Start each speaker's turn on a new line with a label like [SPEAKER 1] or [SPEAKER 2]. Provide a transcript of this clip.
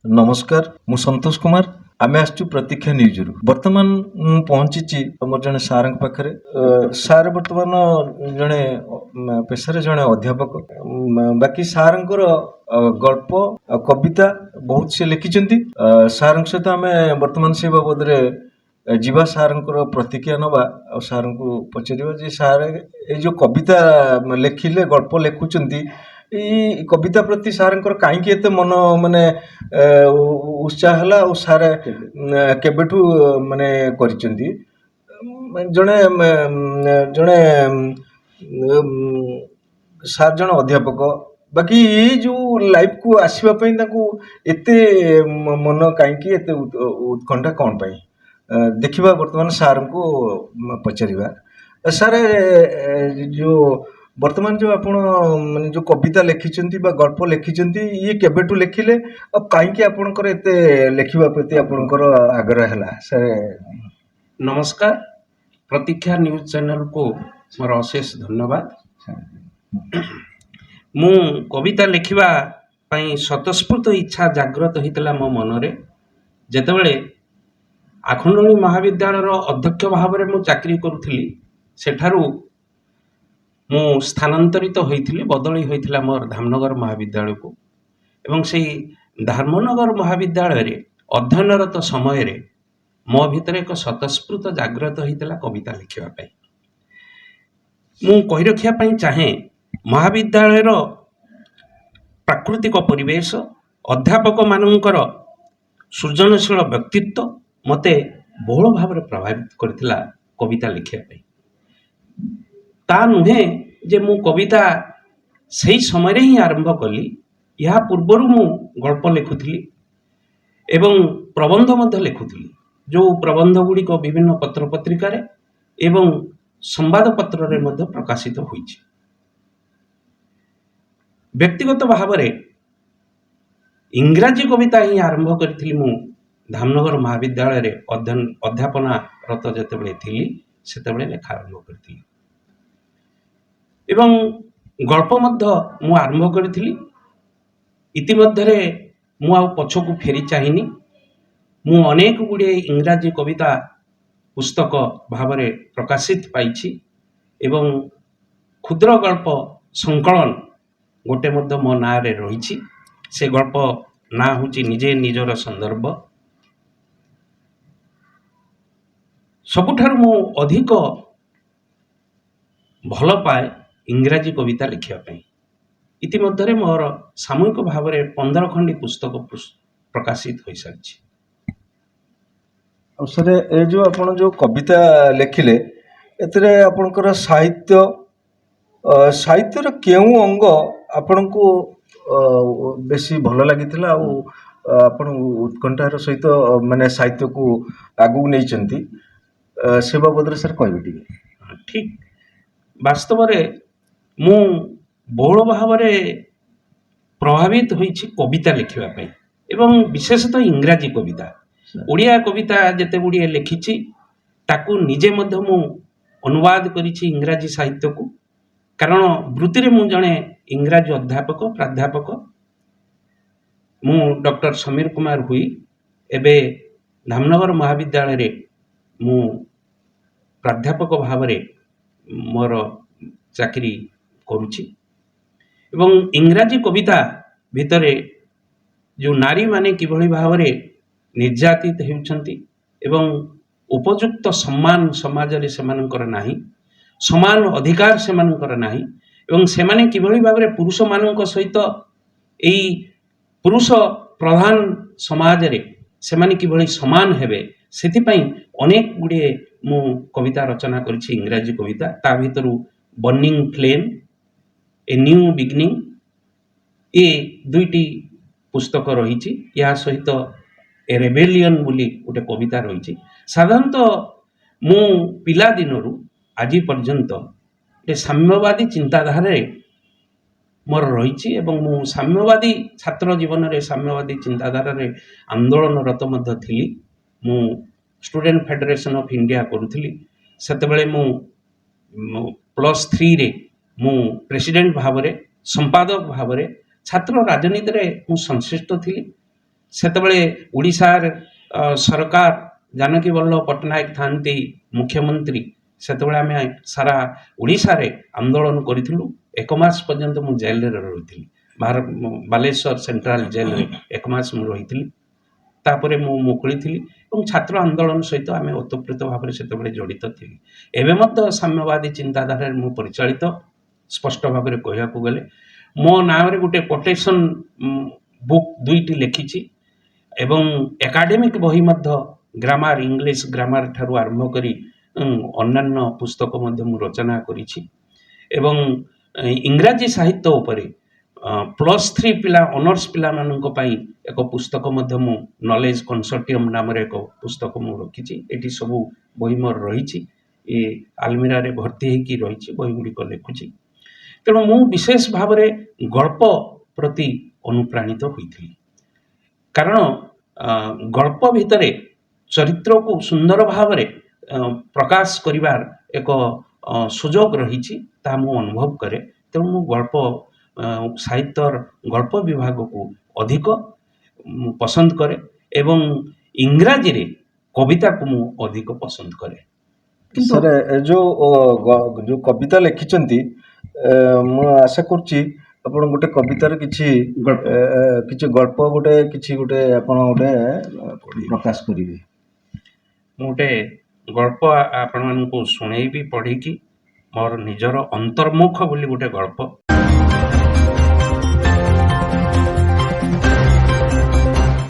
[SPEAKER 1] नमस्कार मु संतोष कुमार आमे आसचु प्रतीक्षा न्यूज रु वर्तमान पहुंची हमर जने सार पाखरे सार वर्तमान जने पेशारे जने अध्यापक बाकी सारंकर गल्प कविता बहुत से लिखिचंती सार सहित आमे वर्तमान से बाबद रे जीवा सारंकर प्रतिक्रिया नबा और सार को पचारिबा जे सार ए जो कविता लेखिले गल्प लेखुचंती ई कविता प्रति सारंकर काईकि एते मन माने उत्साह हला और सार केबेठू माने करिचंती जणे जणे सार जण अध्यापक बाकी ये जो लाइफ को आसीबा पई ताकू एते मन काईकि एते उत्कंठा कोन पई देखिबा वर्तमान सार को पचारिबा सार जो वर्तमान जो आपण माने जो कविता लिखिचंती बा गल्प लिखिचंती ये केबेठू लिखिले अब काईकि आपणकर एते लिखिबा प्रति आपणकर आग्रह हला सर
[SPEAKER 2] नमस्कार प्रतीक्षा न्यूज चैनल को मोर अशेष धन्यवाद मु कविता लिखिबा पई स्वतस्फूर्त इच्छा जागृत होइतला मो मनरे जेतेबेले आखंडणी महाविद्यालय अध्यक्ष भाव में चाकरी करुथली सेठारु मु स्थानांतरित होइथिली बदली होइथिला मोर धामनगर महाविद्यालय को एवं से धामनगर महाविद्यालय रे अध्ययनरत समय रे मो भितर एक स्वतस्फूर्त जागृत होइथिला कविता लिखिबा पई मु कहि रखिया पई चाहे महाविद्यालय रो प्राकृतिक परिवेश अध्यापक मानकर सृजनशील व्यक्तित्व मते बहुल भाव में प्रभावित करथिला कविता लिखिया पई ता नुहे जे मु कविता सही समय रे ही आरंभ कली या पूर्वर मु गल्प लिखुथली एवं प्रबंध मध्य लिखुथली जो प्रबंध गुड़ी को विभिन्न पत्र पत्रिका रे एवं संवाद पत्र रे मध्य प्रकाशित होईछि व्यक्तिगत भाव रे इंग्राजी कविता ही आरंभ करथिली मु धामनगर महाविद्यालय रे अध्यापना रत जेतेबेले थिली सेतेबेले लेखा आरंभ करथिली एवं गल्प मध्य मु आरंभ करथिली इतिमध्ये मु आ पछकु फेरी चाहिनी मु अनेक गुड़े इंग्राजी कविता पुस्तक भाव में प्रकाशित पाइछि एवं क्षुद्र गल्प संकलन गोटे मध्य मो ना रे रहिछि से गल्प ना होछि निजे निजर संदर्भ सबुठार मु अधिक भल पाए इंग्राजी कविता लिखिया पई इतिमध्ये मोर सामूहिक भाव में 15 खंडी पुस्तक प्रकाशित हो सारी
[SPEAKER 1] सर ए जो आपण जो कविता लिखिले एतरे आपणकर साहित्य साहित्यर केउ अंग आपण को बेसी भल लागिथिला आ आपण उत्कंठार सहित माने साहित्य को आगु नै चंती से बाबद सर कहबे टिके
[SPEAKER 2] ठीक वास्तव रे मु बहुल भाव में प्रभावित होइछि कविता लिखिबा पई एवं विशेषतः इंग्राजी कविता ओडिया कविता जेते गुड़िए लिखिछि ताकू निजे मध्य मु अनुवाद करिछि इंग्राजी साहित्य को कारण वृत्ति रे मु जणे इंग्राजी अध्यापक प्राध्यापक मु डॉक्टर समीर कुमार हुई एबे धामनगर महाविद्यालय रे मु प्राध्यापक भाव रे मोर चाकरी करुछि एवं इंग्राजी कविता भितरे जो नारी माने किभली भाव रे निर्यातित हेउछंती एवं उपयुक्त सम्मान समाज रे सेमानकर नाही समान अधिकार सेमानकर नाही एवं सेमाने किभली भाव रे पुरुष मानक सहित एई पुरुष प्रधान समाज रे सेमाने किभली समान हेबे सेति पई अनेक गुडे मु कविता रचना करिछि इंग्राजी कविता ता भितरु burning flame a new beginning ए दुईटी पुस्तक रही या सहित ए रेबेलियन बोली गोटे कविता रही साधारणतः मु पिला दिनरु आज पर्यंत ए साम्यवादी चिंताधारा मोर रही एवं मु साम्यवादी छात्र जीवन रे साम्यवादी चिंताधारा रे आंदोलनरत मध्य थिली मु स्टूडेंट फेडरेशन ऑफ इंडिया करुथली सेतेबेले मु +3 रे मु प्रेसिडेंट भाव रे संपादक भाव रे छात्र राजनीति रे मु संश्लिष्ट थिली ସେତେବେଳେ ଓଡ଼ିଶାର ସରକାର ଜାନକୀ ବଲ୍ଲଭ ପଟ୍ଟନାୟକ ଥାନ୍ତି ମୁଖ୍ୟମନ୍ତ୍ରୀ। ସେତେବେଳେ ଆମେ ସାରା ଓଡ଼ିଶାରେ ଆନ୍ଦୋଳନ କରିଥିଲୁ। 1 ମାସ ପର୍ଯ୍ୟନ୍ତ ମୁଁ ଜେଲରେ ରହିଥିଲି। ବାଲେଶ୍ୱର ସେଣ୍ଟ୍ରାଲ ଜେଲରେ 1 ମାସ ମୁଁ ରହିଥିଲି। ତାପରେ ମୁଁ ମୁକୁଳିଥିଲି ଏବଂ ଛାତ୍ର ଆନ୍ଦୋଳନ ସହିତ ଆମେ ଓତପ୍ରୋତ ଭାବରେ ସେତେବେଳେ ଜଡ଼ିତ ଥିଲି। ଏବେ ମଧ୍ୟ ସାମ୍ୟବାଦୀ ଚିନ୍ତାଧାରାରେ ମୁଁ ପରିଚାଳିତ। ସ୍ପଷ୍ଟ ଭାବରେ କହିବାକୁ ଗଲେ ମୋ ନାଁରେ ଗୋଟେ କୋଟେସନ୍ ବୁକ୍ 2ଟି ଲେଖିଛି ଏବଂ ଏକାଡେମିକ ବହି ମଧ୍ୟ ଗ୍ରାମାର, ଇଂଲିଶ ଗ୍ରାମାର ଠାରୁ ଆରମ୍ଭ କରି ଅନ୍ୟାନ୍ୟ ପୁସ୍ତକ ମଧ୍ୟ ମୁଁ ରଚନା କରିଛି ଏବଂ ଇଂରାଜୀ ସାହିତ୍ୟ ଉପରେ +3 ପିଲା ଅନର୍ସ ପିଲାମାନଙ୍କ ପାଇଁ ଏକ ପୁସ୍ତକ ମଧ୍ୟ ମୁଁ ନଲେଜ କନସୋର୍ଟିୟମ୍ ନାମରେ ଏକ ପୁସ୍ତକ ମୁଁ ରଖିଛି। ଏଠି ସବୁ ବହି ମୋର ରହିଛି, ଏ ଆଲମିରାରେ ଭର୍ତ୍ତି ହେଇକି ରହିଛି, ବହି ଗୁଡ଼ିକ ଲେଖୁଛି। ତେଣୁ ମୁଁ ବିଶେଷ ଭାବରେ ଗଳ୍ପ ପ୍ରତି ଅନୁପ୍ରାଣିତ ହୋଇଥିଲି, କାରଣ ଗଳ୍ପ ଭିତରେ ଚରିତ୍ରକୁ ସୁନ୍ଦର ଭାବରେ ପ୍ରକାଶ କରିବାର ଏକ ସୁଯୋଗ ରହିଛି, ତାହା ମୁଁ ଅନୁଭବ କରେ। ତେଣୁ ମୁଁ ସାହିତ୍ୟର ଗଳ୍ପ ବିଭାଗକୁ ଅଧିକ ପସନ୍ଦ କରେ ଏବଂ ଇଂରାଜୀରେ କବିତାକୁ ମୁଁ ଅଧିକ ପସନ୍ଦ କରେ।
[SPEAKER 1] ସାର୍ ଯୋଉ କବିତା ଲେଖିଛନ୍ତି, ମୁଁ ଆଶା କରୁଛି ଆପଣ ଗୋଟେ କବିତାର କିଛି ଗଳ୍ପ ଗୋଟେ ଆପଣ ଗୋଟେ ପ୍ରକାଶ କରିବେ।
[SPEAKER 2] ମୁଁ ଗୋଟେ ଗଳ୍ପ ଆପଣମାନଙ୍କୁ ଶୁଣେଇବି ପଢ଼ିକି। ମୋର ନିଜର ଅନ୍ତର୍ମୁଖ ବୋଲି ଗୋଟେ ଗଳ୍ପ।